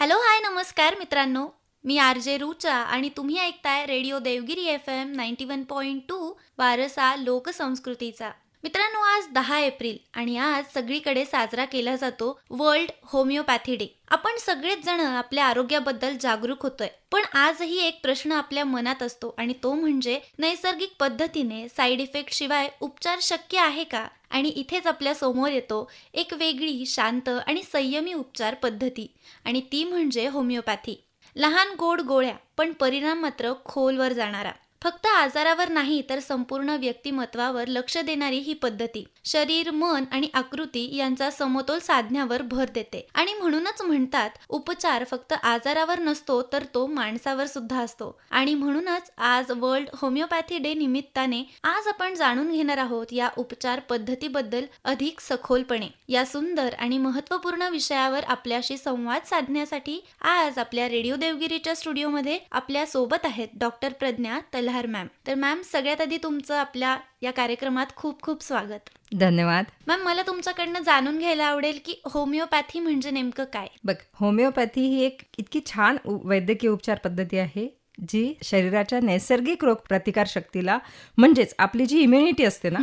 Hello, हाय, नमस्कार मित्रांनो. मी RJ. Rucha आणि तुम्ही ऐकताय रेडिओ देवगिरी FM 91.2 वारसा लोकसंस्कृतीचा. मित्रांनो, आज 10 एप्रिल आणि आज सगळीकडे साजरा केला जातो वर्ल्ड होमिओपॅथी डे. आपण सगळेच जण आपल्या आरोग्याबद्दल जागरूक होतोय, पण आजही एक प्रश्न आपल्या मनात असतो आणि तो म्हणजे नैसर्गिक पद्धतीने साईड इफेक्ट शिवाय उपचार शक्य आहे का? आणि इथेच आपल्या समोर येतो एक वेगळी, शांत आणि संयमी उपचार पद्धती आणि ती म्हणजे होमिओपॅथी. लहान गोड गोळ्या, पण परिणाम मात्र खोलवर जाणारा. फक्त आजारावर नाही तर संपूर्ण व्यक्तिमत्वावर लक्ष देणारी ही पद्धती शरीर, मन आणि आकृती यांचा समतोल साधण्यावर भर देते. आणि म्हणूनच म्हणतात, उपचार फक्त आजारावर नसतो तर तो माणसावर सुद्धा असतो. आणि म्हणूनच आज वर्ल्ड होमिओपॅथी डे निमित्ताने आज आपण जाणून घेणार आहोत या उपचार पद्धतीबद्दल अधिक सखोलपणे. या सुंदर आणि महत्त्वपूर्ण विषयावर आपल्याशी संवाद साधण्यासाठी आज आपल्या रेडिओ देवगिरीच्या स्टुडिओमध्ये आपल्या सोबत आहेत डॉक्टर प्रज्ञा तल्हार मॅम. तर मॅम, सगळ्यात आधी तुमचं आपल्या या कार्यक्रमात खूप खूप स्वागत. धन्यवाद. मॅम, मला तुमच्याकडनं जाणून घ्यायला आवडेल की होमिओपॅथी म्हणजे नेमकं काय? बघ, होमिओपॅथी ही एक इतकी छान वैद्यकीय उपचार पद्धती आहे जी शरीराच्या नैसर्गिक रोग प्रतिकार शक्तीला, म्हणजेच आपली जी इम्युनिटी असते ना,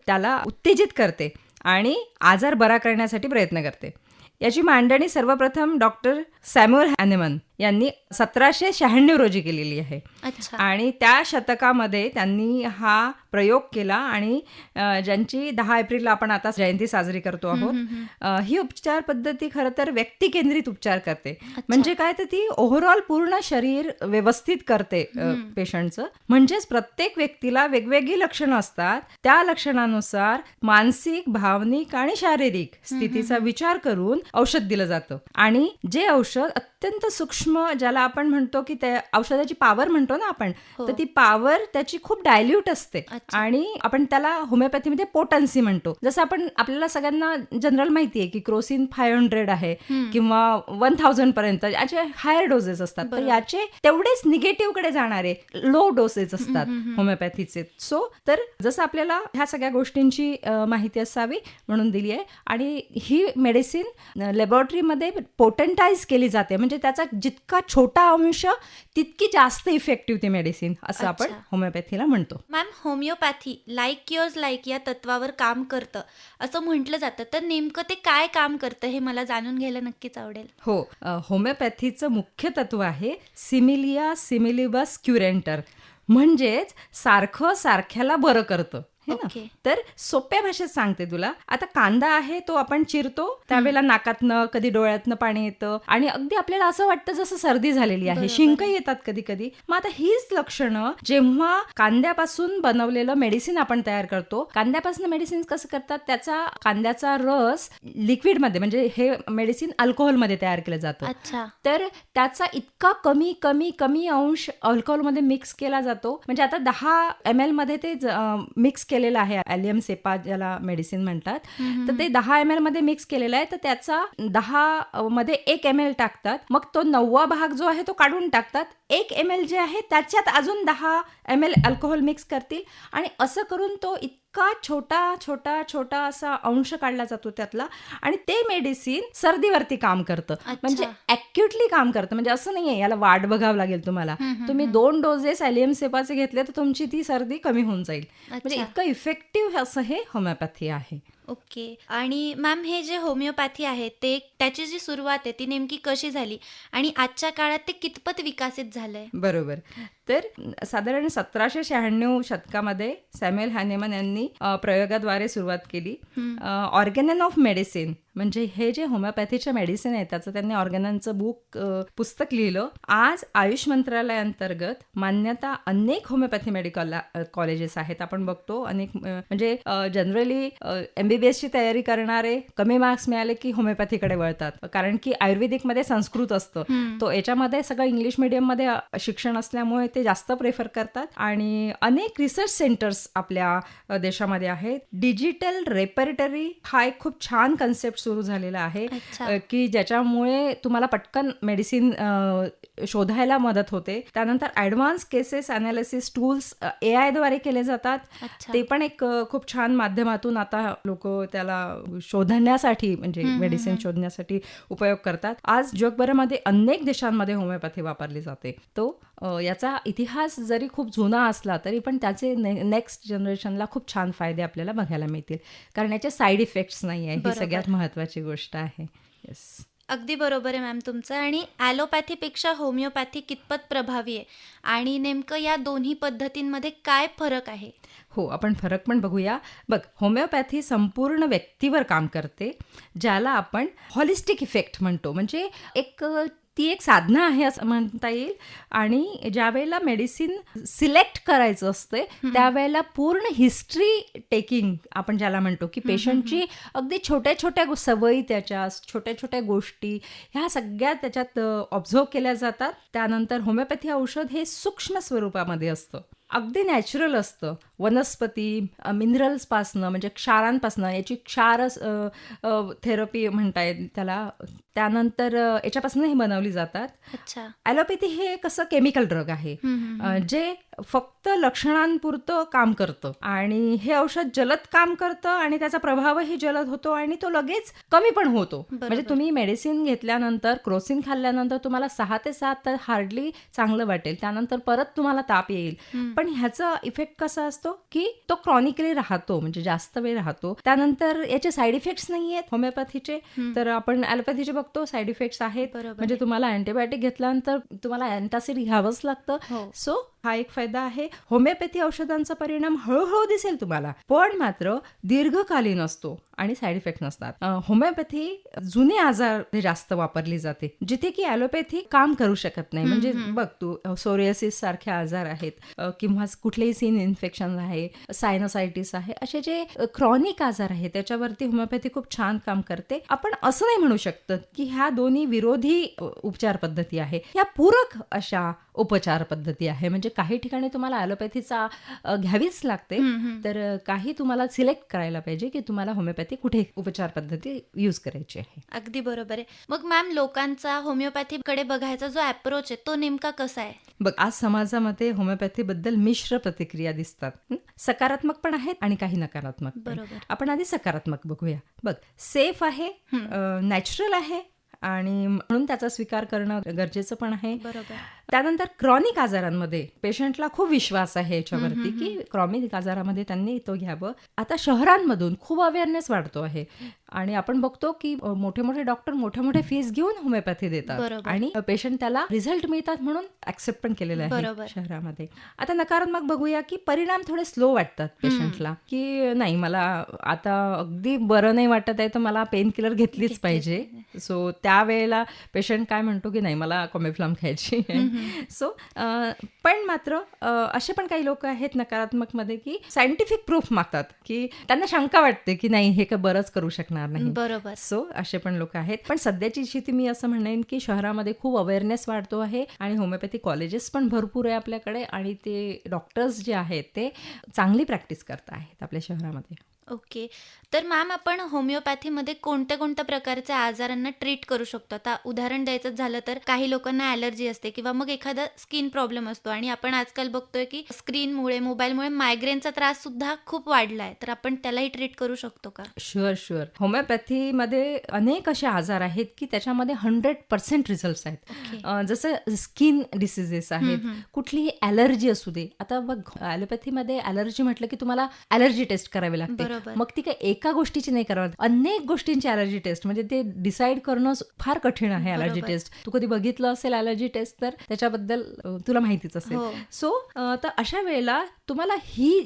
त्याला उत्तेजित करते आणि आजार बरा करण्यासाठी प्रयत्न करते. याची मांडणी सर्वप्रथम डॉक्टर सॅम्युअल हॅनेमन यांनी 1796 रोजी केलेली आहे. अच्छा. आणि त्या शतकामध्ये त्यांनी हा प्रयोग केला आणि ज्यांची 10 एप्रिलला आपण आता जयंती साजरी करतो आहोत. ही उपचार पद्धती खरं तर व्यक्तिकेंद्रित उपचार करते. म्हणजे काय, तर ती ओव्हरऑल पूर्ण शरीर व्यवस्थित करते पेशंटचं. म्हणजेच प्रत्येक व्यक्तीला वेगवेगळी लक्षणं असतात. त्या लक्षणानुसार मानसिक, भावनिक आणि शारीरिक स्थितीचा विचार करून औषध दिलं जातं. आणि जे औषध अत्यंत सूक्ष्म, ज्याला आपण म्हणतो की त्या औषधाची पॉवर म्हणतो ना आपण, तर ती पॉवर त्याची खूप डायल्यूट असते आणि आपण त्याला होमिओपॅथीमध्ये पोटन्सी म्हणतो. जसं आपण आपल्याला सगळ्यांना जनरल माहिती आहे की क्रोसिन 500 आहे किंवा 1000 पर्यंत याचे हायर डोसेस असतात. तर याचे तेवढेच निगेटिव्ह कडे जाणारे लो डोसेस असतात होमिओपॅथीचे. सो तर जसं आपल्याला ह्या सगळ्या गोष्टींची माहिती असावी म्हणून दिली आहे. आणि ही मेडिसिन लॅबोरेटरीमध्ये पोटंटाइज केली जाते. म्हणजे त्याचा जितका छोटा अंश तितकी जास्त इफेक्टिव्ह ती मेडिसिन, असं आपण होमिओपॅथीला म्हणतो. Ma'am, homeopathy like cures like या तत्वावर काम करतं असं म्हटलं जातं, तर नेमकं ते काय काम करतं हे मला जाणून घ्यायला नक्कीच आवडेल. हो, होमिओपॅथीचं मुख्य तत्व आहे सिमिलिया सिमिलिबस क्युरेंटर, म्हणजेच सारखं सारख्याला बरं करतं. तर सोप्या भाषेत सांगते तुला. आता कांदा आहे, तो आपण चिरतो, त्यावेळेला नाकातनं कधी डोळ्यातनं पाणी येतं आणि अगदी आपल्याला असं वाटतं जसं सर्दी झालेली आहे, शिंकही येतात कधी कधी. मग आता हीच लक्षणं जेव्हा कांद्यापासून बनवलेलं मेडिसिन आपण तयार करतो. कांद्यापासून मेडिसिन कसं करतात, त्याचा कांद्याचा रस लिक्विडमध्ये, म्हणजे हे मेडिसिन अल्कोहोलमध्ये तयार केलं जातं. तर त्याचा इतका कमी कमी कमी अंश अल्कोहोलमध्ये मिक्स केला जातो. म्हणजे आता 10 ml मध्ये ते मिक्स केलेलं आहे. ॲलियम सेपा ज्याला मेडिसिन म्हणतात, तर ते 10 ml मध्ये मिक्स केलेलं आहे. तर त्याचा 10 मध्ये 1 ml टाकतात. मग तो 9वा भाग जो आहे तो काढून टाकतात. 1 ml जे आहे त्याच्यात अजून 10 ml अल्कोहोल मिक्स करतील आणि असं करून तो इतका छोटा छोटा छोटा असा अंश काढला जातो त्यातला. आणि ते मेडिसिन सर्दीवरती काम करतं. म्हणजे ॲक्युटली काम करतं. म्हणजे असं नाहीये याला वाट बघावं लागेल तुम्हाला. तुम्ही 2 डोसेस ॲलियम सेपाचे घेतले तर तुमची ती सर्दी कमी होऊन जाईल. म्हणजे इतकं इफेक्टिव्ह असं हे होमिओपॅथी आहे. ओके. आणि मॅम, हे जे होमिओपॅथी आहे ते त्याची जी सुरुवात आहे ती नेमकी कशी झाली आणि आजच्या काळात ते कितपत विकसित झालंय? बरोबर. तर साधारण 1796 शतकामध्ये सॅम्युअल हॅनेमन यांनी प्रयोगाद्वारे सुरुवात केली. ऑर्गॅनन ऑफ मेडिसिन, म्हणजे हे जे होमिओपॅथीच्या मेडिसिन आहे त्याचं त्यांनी ऑर्गॅननचं पुस्तक लिहिलं. आज आयुष मंत्रालयाअंतर्गत मान्यता अनेक होमिओपॅथी मेडिकल कॉलेजेस आहेत. आपण बघतो अनेक, म्हणजे जनरली MBBS ची तयारी करणारे कमी मार्क्स मिळाले की होमिओपॅथीकडे वळतात, कारण की आयुर्वेदिकमध्ये संस्कृत असतं. तो याच्यामध्ये सगळं इंग्लिश मीडियम मध्ये शिक्षण असल्यामुळे ते ते जास्त प्रेफर करतात. आणि अनेक रिसर्च सेंटर्स आपल्या देशामध्ये आहेत. डिजिटल रेपरेटरी हा एक खूप छान कन्सेप्ट सुरू झालेला आहे, की ज्याच्यामुळे तुम्हाला पटकन मेडिसिन शोधायला मदत होते. त्यानंतर advance cases analysis tools AI द्वारे केले जातात. ते पण एक खूप छान माध्यमातून आता लोक त्याला शोधण्यासाठी म्हणजे मेडिसिन शोधण्यासाठी उपयोग करतात. आज जगभरामध्ये अनेक देशांमध्ये होमिओपॅथी वापरली जाते. तो याचा इतिहास जरी खूप जुना असला तरी पण त्याचे नेक्स्ट जनरेशनला खूप छान फायदे आपल्याला बघायला मिळतील, कारण याचे साईड इफेक्ट्स नाही आहे. ही सगळ्यात महत्त्वाची गोष्ट आहे. येस, अगदी बरोबर आहे मॅम तुमचं. आणि ॲलोपॅथीपेक्षा होमिओपॅथी कितपत प्रभावी आहे आणि नेमकं या दोन्ही पद्धतींमध्ये काय फरक आहे? हो, आपण फरक पण बघूया. बघ, होमिओपॅथी संपूर्ण व्यक्तीवर काम करते, ज्याला आपण हॉलिस्टिक इफेक्ट म्हणतो. म्हणजे ती एक साधना आहे असं म्हणता येईल. आणि ज्या वेळेला मेडिसिन सिलेक्ट करायचं असते त्यावेळेला पूर्ण हिस्ट्री टेकिंग आपण ज्याला म्हणतो, की पेशंटची अगदी छोट्या छोट्या सवयी, त्याच्या छोट्या छोट्या गोष्टी ह्या सगळ्या त्याच्यात ऑब्झर्व केल्या जातात. त्यानंतर होमिओपॅथी औषध हे सूक्ष्म स्वरूपामध्ये असतं, अगदी नॅचरल असतं. वनस्पती, मिनरल्सपासनं म्हणजे क्षारांपासनं, याची क्षार थेरपी म्हणता येईल त्याला, त्यानंतर याच्यापासून हे बनवली जातात. अच्छा. ॲलोपॅथी हे कसं केमिकल ड्रग आहे, जे फक्त लक्षणांपुरतं काम करतं. आणि हे औषध जलद काम करतं आणि त्याचा प्रभावही जलद होतो आणि तो लगेच कमी पण होतो. म्हणजे तुम्ही मेडिसिन घेतल्यानंतर, क्रोसिन खाल्ल्यानंतर तुम्हाला 6 ते 7 तास हार्डली चांगलं वाटेल, त्यानंतर परत तुम्हाला ताप येईल. पण ह्याचा इफेक्ट कसा असतो की तो क्रॉनिकली राहतो, म्हणजे जास्त वेळ राहतो. त्यानंतर याचे साईड इफेक्ट्स नाही आहेत होमिओपॅथीचे. तर आपण ॲलोपॅथीचे बघतो साईड इफेक्ट्स आहेत. म्हणजे तुम्हाला अँटीबायोटिक घेतल्यानंतर तुम्हाला अँटासिड घ्यावंच लागतं. सो हा एक फायदा आहे. होमिओपॅथी औषधांचा परिणाम हळूहळू दिसेल तुम्हाला, पण मात्र दीर्घकालीन असतो आणि साईड इफेक्ट नसतात. होमिओपॅथी जुने आजार जास्त वापरली जाते, जिथे की ॲलोपॅथी काम करू शकत नाही. म्हणजे बघ तू, सोरियासिस सारखे आजार आहेत किंवा कुठलेही स्किन इन्फेक्शन आहे, सायनोसायटिस आहे, असे जे क्रॉनिक आजार आहेत त्याच्यावरती होमिओपॅथी खूप छान काम करते. आपण असं नाही म्हणू शकत की ह्या दोन्ही विरोधी उपचार पद्धती आहे, ह्या पूरक अशा उपचार पद्धती आहे. म्हणजे काही ठिकाणी तुम्हाला ॲलोपॅथीचा घ्यावीच लागते, तर काही तुम्हाला सिलेक्ट करायला पाहिजे की तुम्हाला होमिओपॅथी कुठे उपचार पद्धती यूज करायची आहे. अगदी बरोबर आहे. मग मॅम, लोकांचा होमिओपॅथीकडे बघायचा जो अप्रोच आहे तो नेमका कसा आहे? बघ, आज समाजामध्ये होमिओपॅथीबद्दल मिश्र प्रतिक्रिया दिसतात. सकारात्मक पण आहेत आणि काही नकारात्मक. बरोबर. आपण आधी सकारात्मक बघूया. बघ, सेफ आहे, नॅचरल आहे आणि म्हणून त्याचा स्वीकार करणं गरजेचं पण आहे. बरोबर. त्यानंतर क्रॉनिक आजारांमध्ये पेशंटला खूप विश्वास आहे याच्यावरती की क्रॉनिक आजारामध्ये त्यांनी तो घ्यावं. आता शहरांमधून खूप अवेअरनेस वाढतो आहे आणि आपण बघतो की मोठे मोठे डॉक्टर मोठे मोठे फीस घेऊन होमिओपॅथी देतात आणि पेशंट त्याला रिझल्ट मिळतात म्हणून ऍक्सेप्ट पण केलेलं आहे शहरामध्ये. आता नकारात्मक बघूया की परिणाम थोडे स्लो वाटतात पेशंटला, की नाही मला आता अगदी बरं नाही वाटत आहे तर मला पेन किलर घेतलीच पाहिजे. सो त्यावेळेला पेशंट काय म्हणतो की नाही मला कॉमिफ्लॅम खायची. सो पण मात्र असे पण काही लोक आहेत नकारात्मक मध्ये की सायंटिफिक प्रूफ मागतात, की त्यांना शंका वाटते की नाही हे काय बरंच करू शकणार नाही. बरोबर. सो असे पण लोक आहेत. पण सध्याची स्थिती मी असं म्हणेन की शहरामध्ये खूप अवेअरनेस वाढतो आहे आणि होमिओपॅथी कॉलेजेस पण भरपूर आहे आपल्याकडे आणि ते डॉक्टर्स जे आहेत ते चांगली प्रॅक्टिस करत आहेत आपल्या शहरामध्ये. ओके. तर मॅम, आपण होमिओपॅथीमध्ये कोणत्या कोणत्या प्रकारच्या आजारांना ट्रीट करू शकतो? आता उदाहरण द्यायचं झालं तर काही लोकांना ॲलर्जी असते किंवा मग एखादा स्किन प्रॉब्लेम असतो आणि आपण आजकाल बघतोय की स्क्रीनमुळे, मोबाईलमुळे मायग्रेनचा त्रास सुद्धा खूप वाढला आहे, तर आपण त्यालाही ट्रीट करू शकतो का? शुअर. होमिओपॅथीमध्ये अनेक असे आजार आहेत की त्याच्यामध्ये 100% रिझल्ट आहेत. जसं स्किन डिसिजेस आहेत, कुठलीही ॲलर्जी असू दे. आता बघ, ॲलोपॅथीमध्ये ॲलर्जी म्हटलं की तुम्हाला ॲलर्जी टेस्ट करावी लागते. मग ती काय एका गोष्टीची नाही करावी, अनेक गोष्टींची ॲलर्जी टेस्ट, म्हणजे ते डिसाईड करणं फार कठीण आहे. ॲलर्जी टेस्ट तू कधी बघितलं असेल ॲलर्जी टेस्ट तर त्याच्याबद्दल तुला माहितीच असेल. सो तर अशा वेळेला तुम्हाला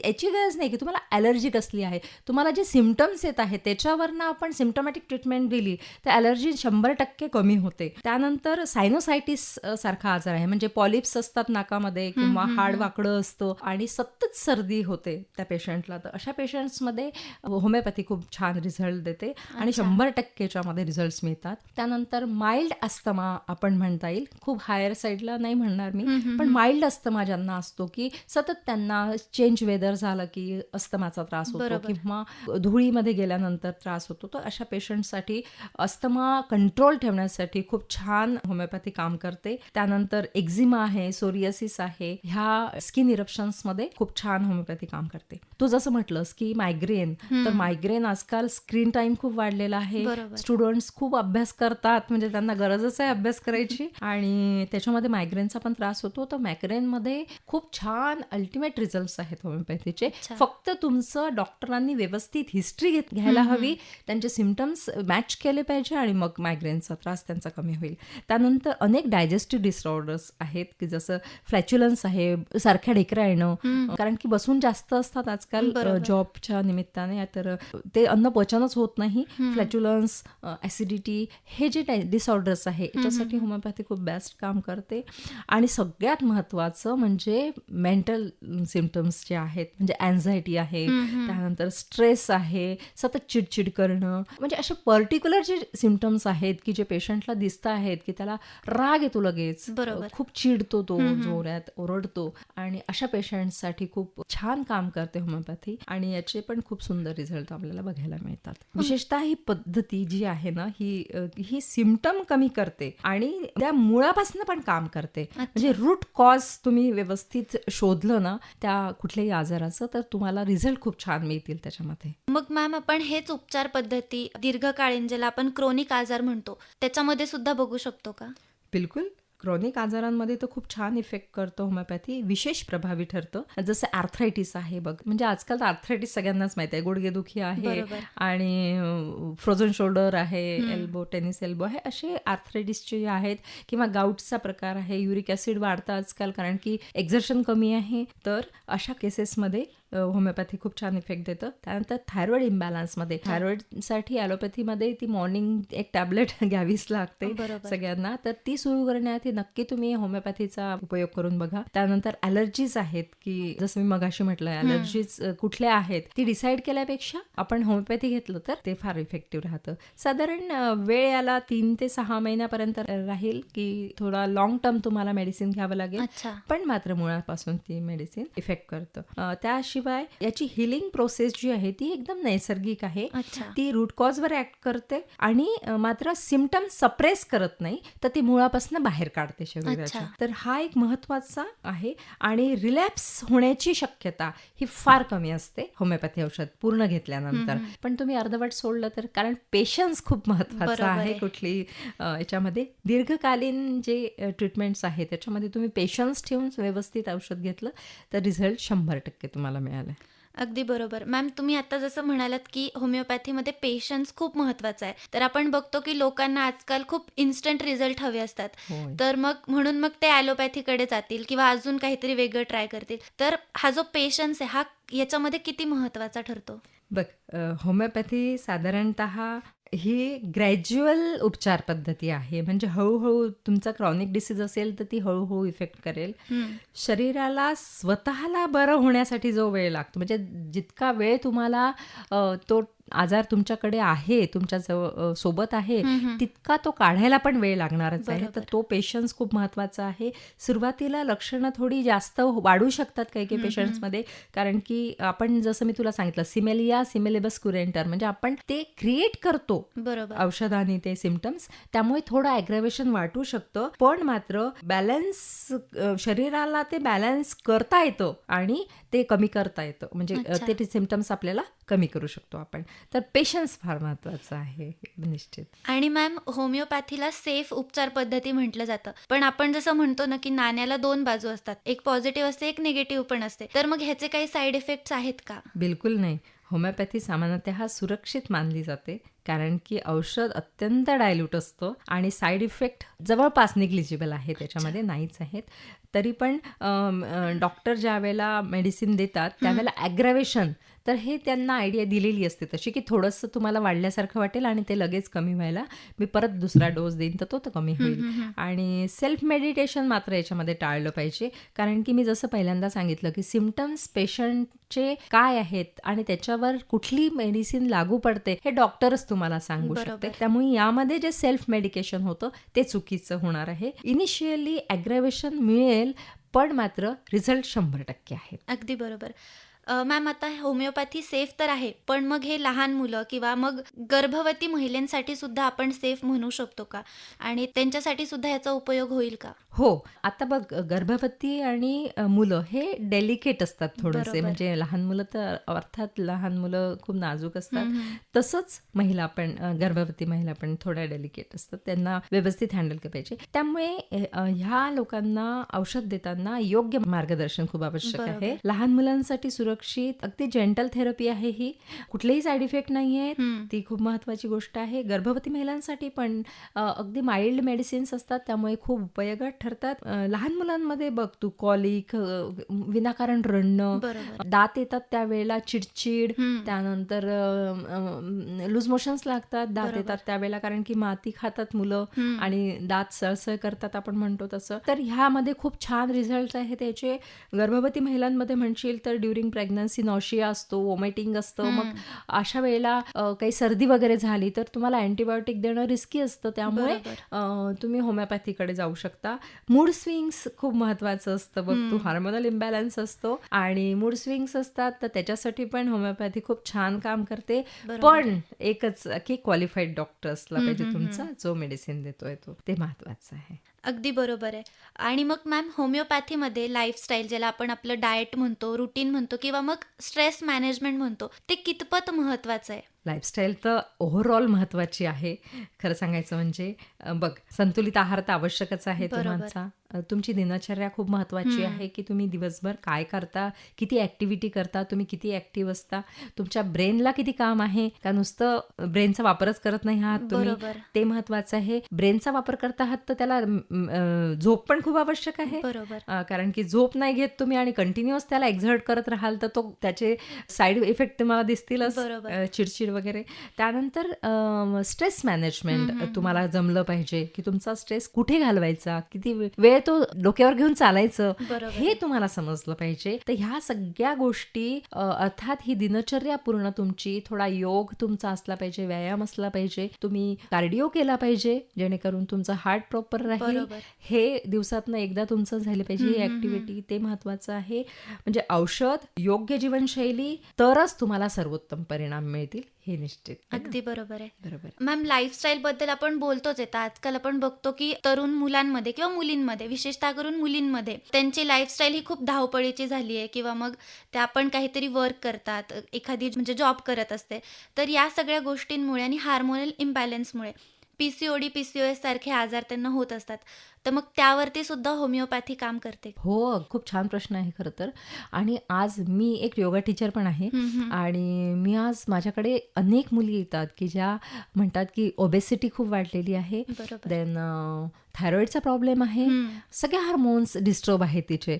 याची गरज नाही की तुम्हाला ॲलर्जी कसली आहे. तुम्हाला जे सिम्पटम्स येत आहेत त्याच्यावरनं आपण सिम्पटमॅटिक ट्रीटमेंट दिली तर ॲलर्जी 100% कमी होते. त्यानंतर सायनोसायटिस सारखा आजार आहे, म्हणजे पॉलिप्स असतात नाकामध्ये किंवा हाड वाकडं असतं आणि सतत सर्दी होते त्या पेशंटला. तर अशा पेशंट्समध्ये होमिओपॅथी खूप छान रिझल्ट देते आणि 100% मध्ये रिझल्ट मिळतात. त्यानंतर माइल्ड अस्थमा आपण म्हणता येईल, खूप हायर साईडला नाही म्हणणार मी, पण माइल्ड अस्थमा ज्यांना असतो की सतत त्यांना चेंज वेदर झालं की अस्थमाचा त्रास होतो किंवा धुळीमध्ये गेल्यानंतर त्रास होतो, तर अशा पेशंटसाठी अस्थमा कंट्रोल ठेवण्यासाठी खूप छान होमिओपॅथी काम करते. त्यानंतर एक्झिमा आहे, सोरियासिस आहे, ह्या स्किन इरप्शन्समध्ये खूप छान होमिओपॅथी काम करते. तू जसं म्हटलंस की मायग्रेन, तर मायग्रेन आजकाल स्क्रीन टाइम खूप वाढलेला आहे. स्टुडंट्स खूप अभ्यास करतात, म्हणजे त्यांना गरजच आहे अभ्यास करायची आणि त्याच्यामध्ये मायग्रेनचा पण त्रास होतो. तर मायग्रेनमध्ये खूप छान अल्टिमेट रिझल्ट्स आहेत होमिओपॅथीचे. फक्त तुमचं डॉक्टरांनी व्यवस्थित हिस्ट्री घ्यायला हवी, त्यांचे सिम्पटम्स मॅच केले पाहिजे आणि मग मायग्रेनचा त्रास त्यांचा कमी होईल. त्यानंतर अनेक डायजेस्टिव्ह डिसऑर्डर्स आहेत की जसं फ्लॅच्युलन्स आहे, सारख्या ढेकऱ्या येणं, कारण की बसून जास्त असतात आजकाल जॉबच्या निमित्ताने, तर ते अन्न पचनच होत नाही. फ्लॅच्युलन्स, ॲसिडिटी, हे जे डिसऑर्डर्स आहे याच्यासाठी होमिओपॅथी खूप बेस्ट काम करते. आणि सगळ्यात महत्त्वाचं म्हणजे मेंटल सिम्पटम्स जे आहेत, म्हणजे अँझायटी आहे, त्यानंतर स्ट्रेस आहे, सतत चिडचिड करणं, म्हणजे असे पर्टिक्युलर जे सिम्पटम्स आहेत की जे पेशंटला दिसत आहेत की त्याला राग येतो लगेच, खूप चिडतो तो, जोरात ओरडतो, आणि अशा पेशंटसाठी खूप छान काम करते होमिओपॅथी आणि याचे पण खूप सुंदर रिझल्ट आपल्याला बघायला मिळतात. विशेषतः ही पद्धती जी आहे ना, ही सिम्पटम कमी करते आणि त्या मुळापासून पण काम करते. म्हणजे रूट कॉज तुम्ही व्यवस्थित शोधलं ना त्या कुठल्याही आजाराचं, तर तुम्हाला रिझल्ट खूप छान मिळतील त्याच्यामध्ये. मग मॅम, आपण हेच उपचार पद्धती दीर्घकालीन, ज्याला आपण क्रोनिक आजार म्हणतो, त्याच्यामध्ये सुद्धा बघू शकतो का? बिलकुल. क्रॉनिक आजारांमध्ये तर खूप छान इफेक्ट करतो होमिओपॅथी, विशेष प्रभावी ठरतं. जसं आर्थरायटिस आहे बघ, म्हणजे आजकाल तर आर्थरायटिस सगळ्यांनाच माहिती आहे, गुडघेदुखी आहे आणि फ्रोझन शोल्डर आहे, एल्बो, टेनिस एल्बो आहे, असे आर्थरायटिसचे जे आहेत, किंवा गाऊटचा प्रकार आहे, युरिक ॲसिड वाढतं आजकाल कारण की एक्झर्शन कमी आहे, तर अशा केसेसमध्ये होमिओपॅथी खूप छान इफेक्ट देतं. त्यानंतर थायरॉइड इम्बॅलन्समध्ये, थायरॉइडसाठी ॲलोपॅथीमध्ये ती मॉर्निंग एक टॅबलेट घ्यावीच लागते सगळ्यांना, तर ती सुरू करण्याआधी नक्की तुम्ही होमिओपॅथीचा उपयोग करून बघा. त्यानंतर ॲलर्जीज आहेत की जसं मी मगाशी म्हटलं, ॲलर्जीज कुठल्या आहेत ती डिसाईड केल्यापेक्षा आपण होमिओपॅथी घेतलं तर ते फार इफेक्टिव्ह राहतं. साधारण वेळ याला 3 ते 6 महिन्यापर्यंत राहील की थोडा लॉंग टर्म तुम्हाला मेडिसिन घ्यावं लागेल, पण मात्र मुळापासून ती मेडिसिन इफेक्ट करतं. त्याशिवाय याची हिलिंग प्रोसेस जी आहे ती एकदम नैसर्गिक आहे. ती रूट कॉजवर ऍक्ट करते आणि मात्र सिम्पटम सप्रेस करत नाही, तर ती मुळापासून बाहेर काढते शरीराच्या. तर हा एक महत्वाचा आहे आणि रिलॅप्स होण्याची शक्यता ही फार कमी असते होमिओपॅथी औषध पूर्ण घेतल्यानंतर. पण तुम्ही अर्धवट सोडलं तर, कारण पेशन्स खूप महत्वाचा आहे कुठली याच्यामध्ये. दीर्घकालीन जे ट्रीटमेंट्स आहेत त्याच्यामध्ये तुम्ही पेशन्स ठेवून व्यवस्थित औषध घेतलं तर रिझल्ट 100% तुम्हाला मिळालं. अगदी बरोबर. मॅम, तुम्ही आता जसं म्हणालात की होमिओपॅथीमध्ये पेशन्स खूप महत्वाचा आहे, तर आपण बघतो की लोकांना आजकाल खूप इन्स्टंट रिझल्ट हवे असतात, तर म्हणून ते ॲलोपॅथीकडे जातील किंवा अजून काहीतरी वेगळं ट्राय करतील. तर हा जो पेशन्स आहे, हा याच्यामध्ये किती महत्वाचा ठरतो? बघ, होमिओपॅथी साधारणतः ही ग्रॅज्युअल उपचार पद्धती आहे, म्हणजे हळूहळू तुमचा क्रॉनिक डिसीज असेल तर ती हळूहळू इफेक्ट करेल. शरीराला स्वतःला बरं होण्यासाठी जो वेळ लागतो, म्हणजे जितका वेळ तुम्हाला तो आजार तुमच्याकडे आहे, तुमच्या सोबत आहे, तितका तो काढायला पण वेळ लागणारच आहे. तर तो पेशन्स खूप महत्वाचा आहे. सुरुवातीला लक्षणं थोडी जास्त वाढू शकतात काही काही पेशंट्समध्ये, कारण की आपण जसं मी तुला सांगितलं, सिमेलिया सिमेलिबस क्युरेंटर, म्हणजे आपण ते क्रिएट करतो औषधाने ते सिम्पटम्स, त्यामुळे थोडं ॲग्रॅव्हेशन वाटू शकतं. पण मात्र बॅलन्स, शरीराला ते बॅलन्स करता येतं आणि ते कमी करता येतं, म्हणजे ते सिम्पटम्स आपल्याला कमी करू शकतो आपण. तर पेशन्स फार महत्वाचं आहे निश्चित. आणि मॅम, होमिओपॅथीला सेफ उपचार पद्धती म्हटलं जातं, पण आपण जसं म्हणतो ना की नाण्याला 2 बाजू असतात, एक पॉझिटिव्ह असते, एक निगेटिव्ह पण असते, तर मग ह्याचे काही साईड इफेक्ट्स आहेत का? बिलकुल नाही. होमिओपॅथी सामान्यतः सुरक्षित मानली जाते, कारण की औषध अत्यंत डायल्यूट असतं आणि साईड इफेक्ट जवळपास निग्लिजिबल आहे, त्याच्यामध्ये नाहीच आहेत. तरी पण डॉक्टर ज्या वेळेला मेडिसिन देतात त्यावेळेला ॲग्रॅव्हेशन तर हे त्यांना आयडिया दिलेली असते तशी, की थोडंसं तुम्हाला वाढल्यासारखं वाटेल आणि ते लगेच कमी व्हायला मी परत दुसरा डोस देईन तर तो कमी होईल. आणि सेल्फ मेडिटेशन मात्र याच्यामध्ये टाळलं पाहिजे, कारण की मी जसं पहिल्यांदा सांगितलं की सिम्पटम्स पेशंटचे काय आहेत आणि त्याच्यावर कुठली मेडिसिन लागू पडते हे डॉक्टरच तुम्हाला सांगू शकते. त्यामुळे यामध्ये जे सेल्फ मेडिकेशन होतं ते चुकीचं होणार आहे. इनिशियली ॲग्रेवेशन मिळेल, पण मात्र रिझल्ट 100% आहे. अगदी बरोबर. मॅम, आता होमिओपॅथी सेफ तर आहे, पण मग हे लहान मुलं किंवा मग गर्भवती महिलांसाठी सुद्धा आपण सेफ म्हणू शकतो का? आणि त्यांच्यासाठी सुद्धा याचा उपयोग होईल का? हो. आता बघ, गर्भवती आणि मुलं हे डेलिकेट असतात थोडेसे. म्हणजे लहान मुलं तर अर्थात लहान मुलं खूप नाजूक असतात. तसंच महिला पण, गर्भवती महिला पण थोड्या डेलिकेट असतात. त्यांना व्यवस्थित हँडल केलं पाहिजे. त्यामुळे ह्या लोकांना औषध देताना योग्य मार्गदर्शन खूप आवश्यक आहे. लहान मुलांसाठी सुरक्षित अगदी जेंटल थेरपी आहे ही. कुठलेही साईड इफेक्ट नाही आहेत. ती खूप महत्वाची गोष्ट आहे. गर्भवती महिलांसाठी पण अगदी माइल्ड मेडिसिन्स असतात, त्यामुळे खूप उपयोगात ठरतात. लहान मुलांमध्ये बघ तू कॉलिक, विनाकारण रडणं, दात येतात त्यावेळेला चिडचिड, त्यानंतर लूज मोशन्स लागतात, दात येतात त्यावेळेला, कारण की माती खातात मुलं आणि दात सळसळ करतात आपण म्हणतो तसं. तर ह्यामध्ये खूप छान रिझल्ट आहे त्याचे. गर्भवती महिलांमध्ये म्हणशील तर ड्युरिंग प्रेग्नन्सी नॉशिया असतो, वॉमिटिंग असतं. मग अशा वेळेला काही सर्दी वगैरे झाली तर तुम्हाला अँटीबायोटिक देणं रिस्की असतं, त्यामुळे तुम्ही होमिओपॅथीकडे जाऊ शकता. मूड स्विंग्स खूप महत्वाचं असतं बघ तू. हार्मोनल इम्बॅलन्स असतो आणि मूड स्विंग्स असतात, तर त्याच्यासाठी पण होमिओपॅथी खूप छान काम करते. पण एकच की क्वालिफाईड डॉक्टर असला पाहिजे तुमचा, जो मेडिसिन देतोय तो, ते महत्वाचं आहे. अगदी बरोबर आहे. आणि मग मॅम, होमिओपॅथीमध्ये लाईफस्टाईल, ज्याला आपण आपलं डाएट म्हणतो, रुटीन म्हणतो किंवा मग स्ट्रेस मॅनेजमेंट म्हणतो, ते कितपत महत्वाचं आहे? लाईफस्टाईल तर ओव्हरऑल महत्वाची आहे. खरं सांगायचं म्हणजे बघ, संतुलित आहार तर आवश्यकच आहे तुम्हाला. तुमची दिनचर्या खूप महत्वाची आहे, की तुम्ही दिवसभर काय करता, किती ॲक्टिव्हिटी करता, तुम्ही किती ॲक्टिव्ह असता, तुमच्या ब्रेनला किती काम आहे का नुसतं ब्रेनचा वापरच करत नाही आहात तुम्ही, ते महत्वाचं आहे. ब्रेनचा वापर करत आहात तर त्याला झोप पण खूप आवश्यक आहे. कारण की झोप नाही घेत तुम्ही आणि कंटिन्युअस त्याला एक्झर्ट करत राहाल तर तो त्याचे साईड इफेक्ट तुम्हाला दिसतीलच, चिडचिड वगैरे. त्यानंतर स्ट्रेस मॅनेजमेंट तुम्हाला जमलं पाहिजे, की तुमचा स्ट्रेस कुठे घालवायचा, किती वेळ तो डोक्यावर घेऊन चालायचं, हे तुम्हाला समजलं पाहिजे. तर ह्या सगळ्या गोष्टी, अर्थात ही दिनचर्या पूर्ण तुमची, थोडा योग तुमचा असला पाहिजे, व्यायाम असला पाहिजे, तुम्ही कार्डिओ केला पाहिजे जेणेकरून तुमचं हार्ट प्रॉपर राहील. हे दिवसातनं एकदा तुमचं झालं पाहिजे ही ऍक्टिव्हिटी, ते महत्वाचं आहे. म्हणजे औषध, योग्य जीवनशैली, तरच तुम्हाला सर्वोत्तम परिणाम मिळतील, हे निश्चित. अगदी बरोबर आहे. बरोबर. मॅम, लाईफस्टाईल बद्दल आपण बोलतोच आहे. आजकाल आपण बघतो की तरुण मुलांमध्ये किंवा मुलींमध्ये, विशेषतः करून मुलींमध्ये, त्यांची लाईफस्टाईल ही खूप धावपळीची झाली आहे, किंवा मग त्या आपण काहीतरी वर्क करतात, एखादी म्हणजे जॉब करत असते, तर या सगळ्या गोष्टींमुळे आणि हार्मोनल इम्बॅलन्समुळे PCOD, PCOS सारखे आजार त्यांना होत असतात. तर मग त्यावरती सुद्धा होमिओपॅथी काम करते? हो, खूप छान प्रश्न आहे खरं तर. आणि आज मी एक योगा टीचर पण आहे आणि मी आज माझ्याकडे अनेक मुली येतात की ज्या म्हणतात की ओबेसिटी खूप वाढलेली आहे, देन थायरॉइडचा प्रॉब्लेम आहे, सगळे हार्मोन्स डिस्टर्ब आहेत तिचे,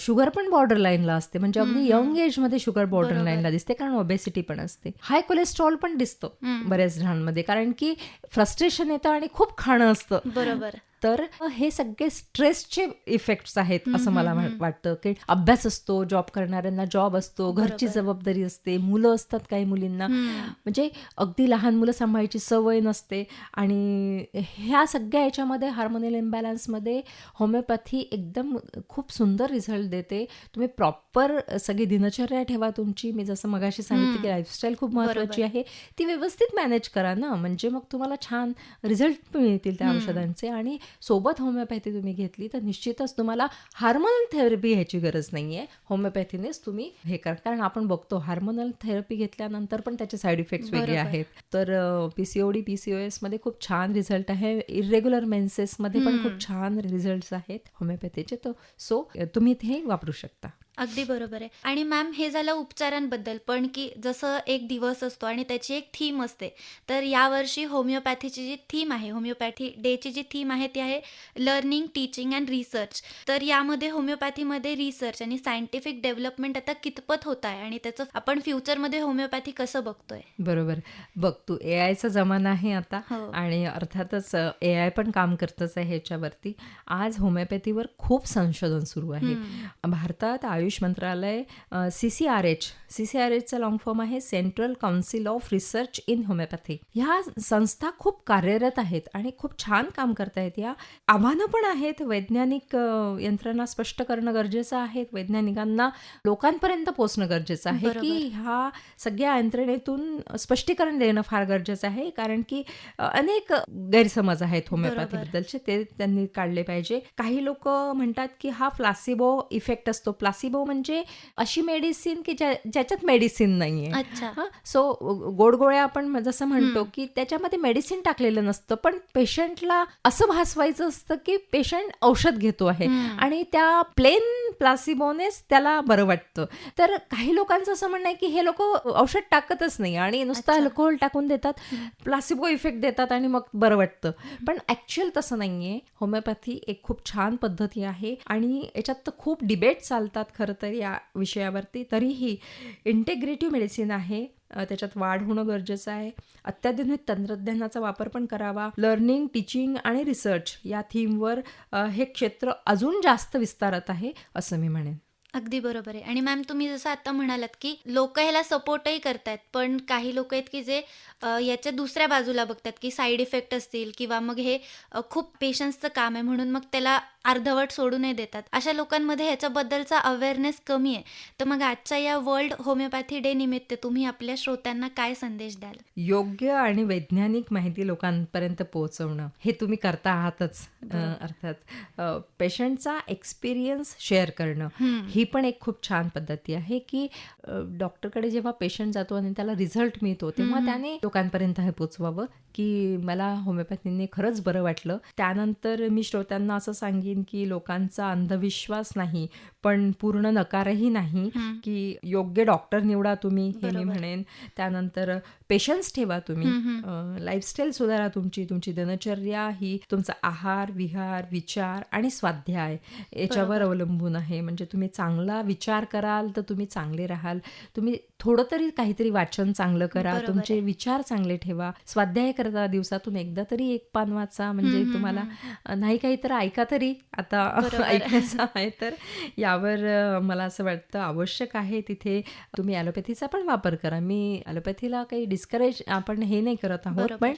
शुगर पण बॉर्डर लाईनला असते, म्हणजे अगदी यंग एजमध्ये शुगर बॉर्डर लाईनला दिसते, कारण ओबेसिटी पण असते, हाय कोलेस्ट्रॉल पण दिसतं बऱ्याच जणांमध्ये, कारण की फ्रस्ट्रेशन येतं आणि खूप खाणं असतं. बरोबर. तर हे सगळे स्ट्रेसचे इफेक्ट्स आहेत असं मला वाटतं. की अभ्यास असतो, जॉब करणाऱ्यांना जॉब असतो, घरची जबाबदारी असते, मुलं असतात काही मुलींना, म्हणजे अगदी लहान मुलं सांभाळायची सवय नसते, आणि ह्या सगळ्या याच्यामध्ये हार्मोनल इम्बॅलन्समध्ये होमिओपॅथी एकदम खूप सुंदर रिझल्ट देते. तुम्ही प्रॉपर सगळी दिनचर्या ठेवा तुमची. मी जसं मगाशी सांगितलं की लाईफस्टाईल खूप महत्वाची आहे, ती व्यवस्थित मॅनेज करा ना, म्हणजे मग तुम्हाला छान रिझल्ट मिळतील त्या औषधांचे. आणि सोबत होमिओपॅथी तुम्ही घेतली तर निश्चितच तुम्हाला हार्मोनल थेरपी ह्याची गरज नाहीये, होमिओपॅथीनेच तुम्ही हे करा. कारण आपण बघतो हार्मोनल थेरपी घेतल्यानंतर पण त्याचे साईड इफेक्ट्स वेगळे आहेत. तर PCOD, PCOS मध्ये खूप छान रिझल्ट आहे, इरेग्युलर मेन्सेस मध्ये पण खूप छान रिझल्ट आहेत होमिओपॅथीचे. तर सो तुम्ही ते वापरू शकता. अगदी बरोबर आहे. आणि मॅम हे झालं उपचारांबद्दल, पण की जसं एक दिवस असतो आणि त्याची एक थीम असते. तर यावर्षी होमिओपॅथीची जी थीम आहे, होमिओपॅथी डेची जी थीम आहे ती आहे लर्निंग, टीचिंग अँड रिसर्च. तर यामध्ये होमिओपॅथीमध्ये रिसर्च आणि सायंटिफिक डेव्हलपमेंट आता कितपत होत आहे आणि त्याचं आपण फ्युचरमध्ये होमिओपॅथी कसं बघतोय? बरोबर. बघ तू एआयचा जमाना आहे आता हो. आणि अर्थातच एआय पण काम करतच आहे ह्याच्यावरती. आज होमिओपॅथीवर खूप संशोधन सुरू आहे. भारतात आयुष मंत्रालय CCRHचा लॉंग फॉर्म आहे central council of research in homeopathy. ह्या संस्था खूप कार्यरत आहेत आणि खूप छान काम करत आहेत. या आव्हानं पण आहेत. वैज्ञानिक यंत्रणा स्पष्ट करणं गरजेचं आहे. वैज्ञानिकांना लोकांपर्यंत पोहोचणं गरजेचं आहे की ह्या सगळ्या यंत्रणेतून स्पष्टीकरण देणं फार गरजेचं आहे. कारण की अनेक गैरसमज आहेत होमिओपॅथीबद्दलचे, ते त्यांनी काढले पाहिजे. काही लोक म्हणतात की हा प्लासिबो इफेक्ट असतो. प्लासिबो म्हणजे अशी मेडिसिन की ज्याच्यात मेडिसिन नाहीये. अच्छा. सो गोडगोळ्या आपण जसं म्हणतो की त्याच्यामध्ये मेडिसिन टाकलेलं नसतं, पण पेशंटला असं भासवायचं असतं की पेशंट औषध घेतो आहे आणि त्या प्लेन प्लासिबोनेच त्याला बरं वाटतं. तर काही लोकांचं असं म्हणणं आहे की हे लोक औषध टाकतच नाही आणि नुसतं अल्कोहोल टाकून देतात, प्लासिबो इफेक्ट देतात आणि मग बरं वाटतं. पण ॲक्च्युअल तसं नाहीये. होमिओपॅथी एक खूप छान पद्धती आहे आणि याच्यात तर खूप डिबेट चालतात खरं तर या विषयावरती. तरीही इंटेग्रेटिव्ह मेडिसिन आहे. त्याच्यात वाढ होणं गरजेचं आहे. अत्याधुनिक तंत्रज्ञानाचा वापर पण करावा. लर्निंग, टीचिंग आणि रिसर्च या थीमवर हे क्षेत्र अजून जास्त विस्तारत आहे असं मी म्हणेन. अगदी बरोबर आहे. आणि मॅम तुम्ही जसं आता म्हणालात की लोक ह्याला सपोर्टही करतायत, पण काही लोक आहेत की जे याच्या दुसऱ्या बाजूला बघतात की साईड इफेक्ट असतील किंवा मग हे खूप पेशन्सचं काम आहे म्हणून मग त्याला अर्धवट सोडूनही देतात. अशा लोकांमध्ये ह्याच्याबद्दलचा अवेअरनेस कमी आहे. तर मग आजच्या या वर्ल्ड होमिओपॅथी डे निमित्त तुम्ही आपल्या श्रोत्यांना काय संदेश द्याल? योग्य आणि वैज्ञानिक माहिती लोकांपर्यंत पोहोचवणं हे तुम्ही करता आहातच. अर्थात पेशंटचा एक्सपिरियन्स शेअर करणं ही पण एक खूप छान पद्धती आहे की डॉक्टरकडे जेव्हा पेशंट जातो आणि त्याला रिझल्ट मिळतो तेव्हा त्याने लोकांपर्यंत हे पोचवावं की मला होमिओपॅथीने खरंच बरं वाटलं. त्यानंतर मी श्रोत्यांना असं सांगेन की लोकांचा अंधविश्वास नाही पण पूर्ण नकारही नाही की योग्य डॉक्टर निवडा तुम्ही, हे मी म्हणेन. त्यानंतर पेशन्स ठेवा तुम्ही, लाईफस्टाईल सुधारा तुमची दिनचर्या ही तुमचा आहार, विहार, विचार आणि स्वाध्याय याच्यावर अवलंबून आहे. म्हणजे तुम्ही चांगला विचार कराल तर तुम्ही चांगले राहाल. तुम्ही थोडं तरी काहीतरी वाचन चांगलं करा, तुमचे विचार चांगले ठेवा, स्वाध्याय करता दिवसातून एकदा तरी एक पान वाचा. म्हणजे तुम्हाला नाही काही तर ऐका तरी, आता ऐकायचं आहे तर यावर मला असं वाटतं आवश्यक आहे. तिथे तुम्ही ॲलोपॅथीचा पण वापर करा. मी ॲलोपॅथीला काही डिस्करेज आपण हे नाही करत आहोत, पण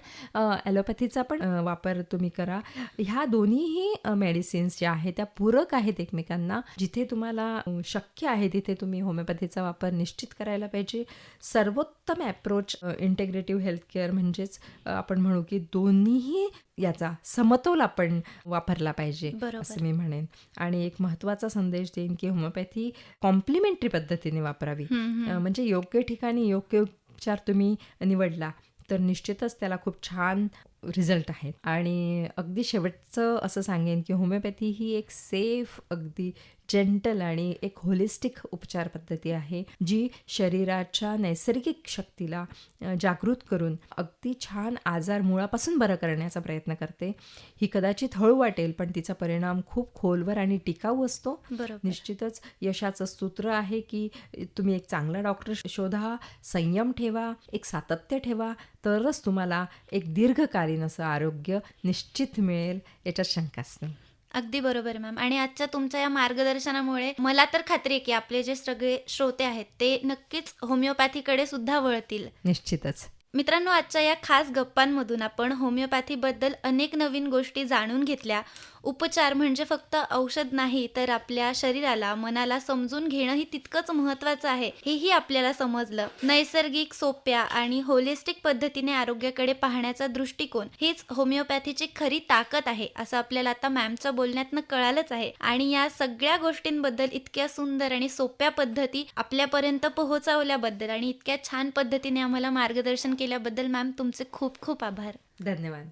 ॲलोपॅथीचा पण वापर तुम्ही करा. ह्या दोन्हीही मेडिसिन्स ज्या आहेत त्या पूरक आहेत एकमेकांना. जिथे तुम्हाला शक्य आहे तिथे तुम्ही होमिओपॅथीचा वापर निश्चित करायला पाहिजे. सर्वोत्तम ॲप्रोच इंटेग्रेटिव्ह हेल्थ केअर म्हणजेच आपण म्हणू की दोन्हीही याचा समतोल आपण वापरला पाहिजे असं मी म्हणेन. आणि एक महत्त्वाचा संदेश देईन की होमिओपॅथी कॉम्प्लिमेंटरी पद्धतीने वापरावी. म्हणजे योग्य ठिकाणी योग्य उपचार तुम्ही निवडला तर निश्चितच त्याला खूप छान रिझल्ट आहेत. आणि अगदी शेवटचं असं सांगेन की होमिओपॅथी ही एक सेफ, अगदी जेंटल आणि एक होलिस्टिक उपचार पद्धती आहे जी शरीराच्या नैसर्गिक शक्तीला जागृत करून अगदी छान आजार मुळापासून बरं करण्याचा प्रयत्न करते. ही कदाचित हळू वाटेल पण तिचा परिणाम खूप खोलवर आणि टिकाऊ असतो. निश्चितच यशाचं सूत्र आहे की तुम्ही एक चांगला डॉक्टर शोधा, संयम ठेवा, एक सातत्य ठेवा, तरच तुम्हाला एक दीर्घकालीन असं आरोग्य निश्चित मिळेल, याच्यात शंकाच नाही. अगदी बरोबर मॅम. आणि आजच्या तुमच्या या मार्गदर्शनामुळे मला तर खात्री आहे की आपले जे सगळे श्रोते आहेत ते नक्कीच होमिओपॅथीकडे सुद्धा वळतील. निश्चितच. मित्रांनो, आजच्या या खास गप्पांमधून आपण होमिओपॅथीबद्दल अनेक नवीन गोष्टी जाणून घेतल्या. उपचार म्हणजे फक्त औषध नाही, तर आपल्या शरीराला, मनाला समजून घेणंही तितकंच महत्त्वाचं आहे हेही आपल्याला समजलं. नैसर्गिक, सोप्या आणि होलिस्टिक पद्धतीने आरोग्याकडे पाहण्याचा दृष्टिकोन हीच होमिओपॅथीची खरी ताकद आहे असं आपल्याला आता मॅमच्या बोलण्यातनं कळालंच आहे. आणि या सगळ्या गोष्टींबद्दल, इतक्या सुंदर आणि सोप्या पद्धती आपल्यापर्यंत पोहोचवल्याबद्दल आणि इतक्या छान पद्धतीने आम्हाला मार्गदर्शन केल्याबद्दल मॅम तुमचे खूप खूप आभार. धन्यवाद.